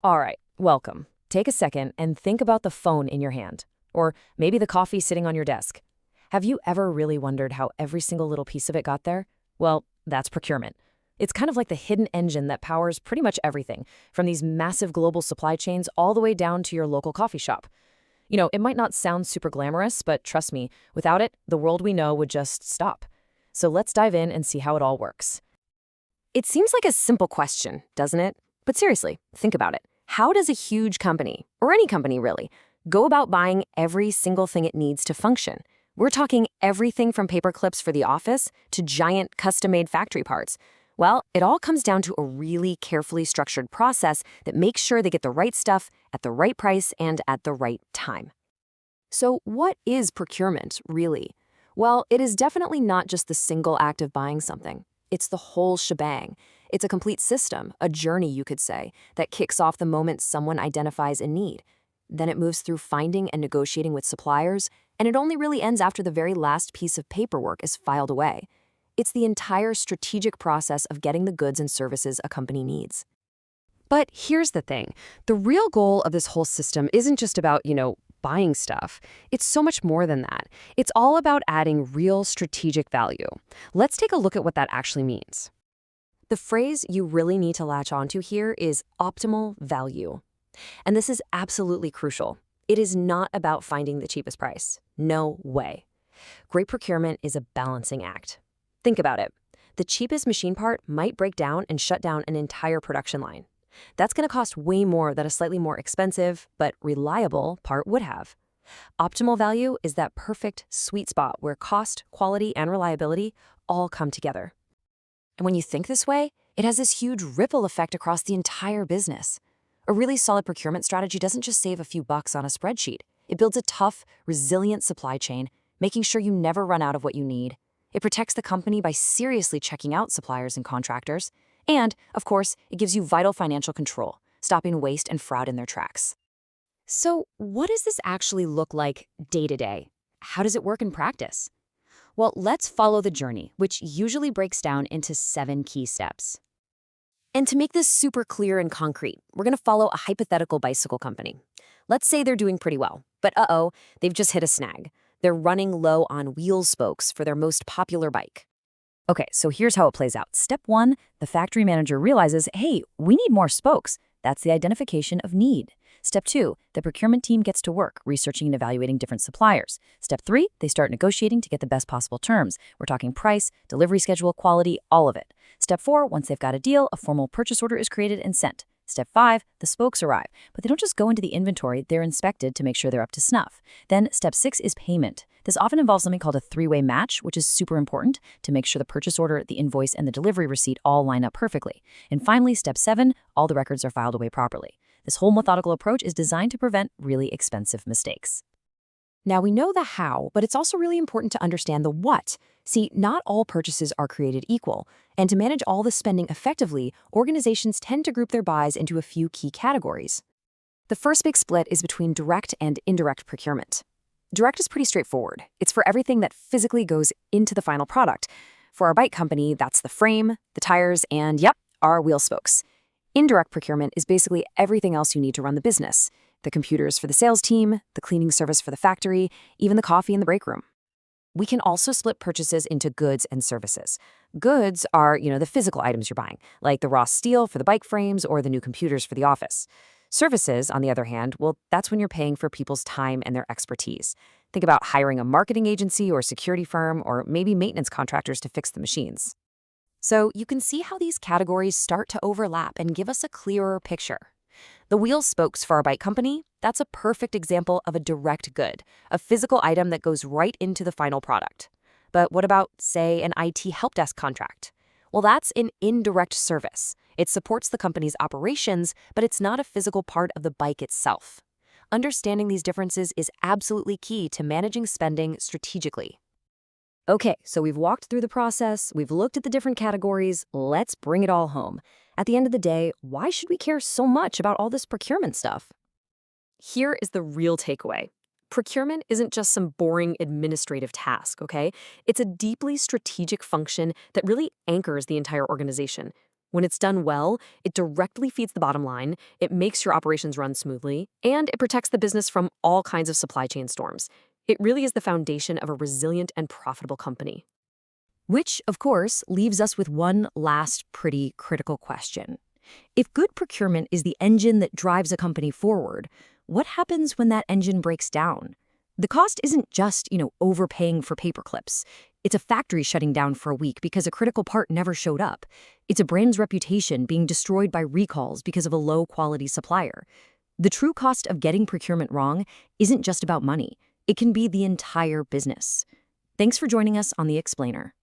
All right, welcome. Take a second and think about the phone in your hand, or maybe the coffee sitting on your desk. Have you ever really wondered how every single little piece of it got there? Well, that's procurement. It's kind of like the hidden engine that powers pretty much everything, from these massive global supply chains all the way down to your local coffee shop. It might not sound super glamorous, but trust me, without it, the world we know would just stop. So let's dive in and see how it all works. It seems like a simple question, doesn't it? But seriously, think about it. How does a huge company, or any company really, go about buying every single thing it needs to function? We're talking everything from paper clips for the office to giant custom-made factory parts. Well, it all comes down to a really carefully structured process that makes sure they get the right stuff at the right price and at the right time. So what is procurement, really? Well, it is definitely not just the single act of buying something. It's the whole shebang. It's a complete system, a journey, you could say, that kicks off the moment someone identifies a need. Then it moves through finding and negotiating with suppliers, and it only really ends after the very last piece of paperwork is filed away. It's the entire strategic process of getting the goods and services a company needs. But here's the thing. The real goal of this whole system isn't just about, buying stuff. It's so much more than that. It's all about adding real strategic value. Let's take a look at what that actually means. The phrase you really need to latch onto here is optimal value. And this is absolutely crucial. It is not about finding the cheapest price. No way. Great procurement is a balancing act. Think about it. The cheapest machine part might break down and shut down an entire production line. That's going to cost way more than a slightly more expensive, but reliable part would have. Optimal value is that perfect sweet spot where cost, quality, and reliability all come together. And when you think this way, it has this huge ripple effect across the entire business. A really solid procurement strategy doesn't just save a few bucks on a spreadsheet. It builds a tough, resilient supply chain, making sure you never run out of what you need. It protects the company by seriously checking out suppliers and contractors. And, of course, it gives you vital financial control, stopping waste and fraud in their tracks. So, what does this actually look like day to day? How does it work in practice? Well, let's follow the journey, which usually breaks down into 7 key steps. And to make this super clear and concrete, we're going to follow a hypothetical bicycle company. Let's say they're doing pretty well, but they've just hit a snag. They're running low on wheel spokes for their most popular bike. Okay, so here's how it plays out. Step 1, the factory manager realizes, hey, we need more spokes. That's the identification of need. Step 2, the procurement team gets to work, researching and evaluating different suppliers. Step 3, they start negotiating to get the best possible terms. We're talking price, delivery schedule, quality, all of it. Step 4, once they've got a deal, a formal purchase order is created and sent. Step 5, the spokes arrive, but they don't just go into the inventory, they're inspected to make sure they're up to snuff. Then step 6 is payment. This often involves something called a 3-way match, which is super important to make sure the purchase order, the invoice, and the delivery receipt all line up perfectly. And finally, step 7, all the records are filed away properly. This whole methodical approach is designed to prevent really expensive mistakes. Now, we know the how, but it's also really important to understand the what. See, not all purchases are created equal, and to manage all the spending effectively, organizations tend to group their buys into a few key categories. The first big split is between direct and indirect procurement. Direct is pretty straightforward. It's for everything that physically goes into the final product. For our bike company, that's the frame, the tires, and our wheel spokes. Indirect procurement is basically everything else you need to run the business. The computers for the sales team, the cleaning service for the factory, even the coffee in the break room. We can also split purchases into goods and services. Goods are, the physical items you're buying, like the raw steel for the bike frames or the new computers for the office. Services, on the other hand, well, that's when you're paying for people's time and their expertise. Think about hiring a marketing agency or security firm or maybe maintenance contractors to fix the machines. So you can see how these categories start to overlap and give us a clearer picture. The wheel spokes for our bike company, that's a perfect example of a direct good, a physical item that goes right into the final product. But what about, say, an IT help desk contract? Well, that's an indirect service. It supports the company's operations, but it's not a physical part of the bike itself. Understanding these differences is absolutely key to managing spending strategically. Okay, so we've walked through the process, we've looked at the different categories, let's bring it all home. At the end of the day, why should we care so much about all this procurement stuff? Here is the real takeaway. Procurement isn't just some boring administrative task, okay? It's a deeply strategic function that really anchors the entire organization. When it's done well, it directly feeds the bottom line, it makes your operations run smoothly, and it protects the business from all kinds of supply chain storms. It really is the foundation of a resilient and profitable company. Which, of course, leaves us with one last pretty critical question. If good procurement is the engine that drives a company forward, what happens when that engine breaks down? The cost isn't just, overpaying for paper clips. It's a factory shutting down for a week because a critical part never showed up. It's a brand's reputation being destroyed by recalls because of a low-quality supplier. The true cost of getting procurement wrong isn't just about money. It can be the entire business. Thanks for joining us on The Explainer.